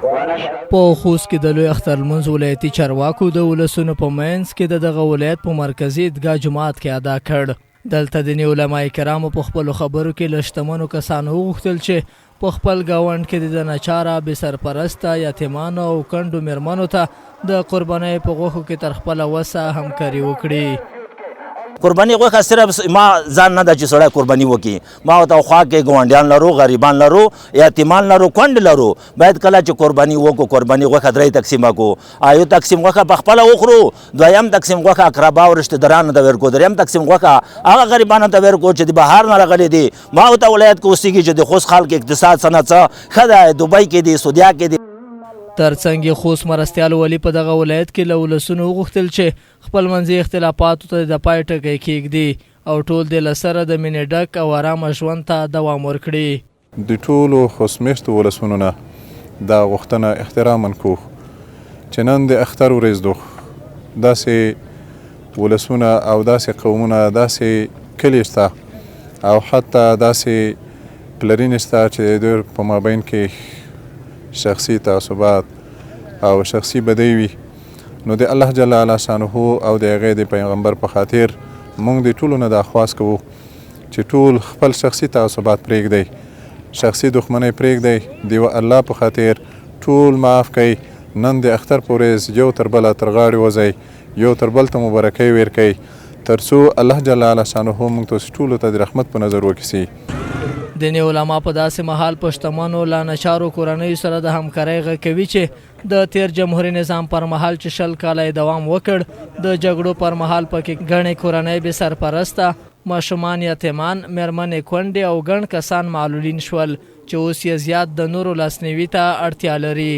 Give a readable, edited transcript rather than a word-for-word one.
په خوست کې د لوی اختر لمونځ ولایتي چارواکو د ولسونو په منځ کې د دغه ولایت په مرکزي عیدګاه جومات کې ادا کړ. دلته دیني علما کرامو په خپلو خبرو کې له شتمنو کسانو وغوښتل چې په خپل ګاونډ کې د ناچاره بې سرپرسته یتیمانو او کڼډو مېرمنو ته د قربانۍ په غوښو کې تر خپله وسه همکاري وکړي. قرباني غوښه صرف ما ځان نه ده چې سړی قرباني وکړي، ما ورته خوا کې ګاونډیان لرو، غریبان لرو، یتیمان لرو، کونډې لرو. باید کله چې قرباني وکړو قرباني غوښه 3 تقسیمه کړو. یو تقسیم غوښه په خپله وخورو، دویم تقسیم غوښه اقربا او رشتهدارانو ته ورکړو، دریم تقسیم غوښه هغه غریبانو ته ورکړو چې د بهر نه راغلي دي. ما ورته ولایت کې اوسېږي چې د خوست خلک اقتصاد صنعت څه ښه ده، دوبۍ کې دي، سعودیا کې دي. ترڅنګ خوست مرستیال ولی په دغه ولایت کې له ولسونو وغوښتل چې خپلمنځي اختلافاتو ته د پای ټکی کېږدي او ټول د له سره د مینې ډک او ارامه ژوند ته دوام ورکړي. د ټولو خوست میشتو ولسونو نه دا غوښتنه احتراما کوو چې نن د اختر ورځ ده، داسې ولسونه او داسې قومونه، داسې کلي شته او حتی داسې پلرین شته چې د دوی په مابین کې شخصي تعصبات او شخصي بدۍ وي. نو د الله جل علا شانه او د هغې د پیغمبر په خاطر موږ د ټولو نه دا خواست کوو چې ټول خپل شخصي تعصبات پرېږدئ، شخصي دښمنۍ پرېږدئ، د الله په خاطر ټول معاف کړئ. نن د اختر په ورځ یو تر بله تر غاړې وځئ، یو تر بل ته مبارکۍ ورکړئ، تر څو الله جل علا شانه موږ تاسو ټولو ته د رحمت په نظر وکړي. دیني علما په داسې مهال په شتمنو لانچارو کورنیو سره د همکارۍ غږ کوي چې د تیر جمهوري نظام پر مهال چې 20 کاله دوام وکړ، د جګړو پر مهال پکې ګڼې کورنۍ بې سرپرسته، ماشومان یتیمان، مېرمنې کونډې او ګڼ کسان معلولین شول چې اوس یې زیات د نورو لاسنیوي ته اړتیا لري.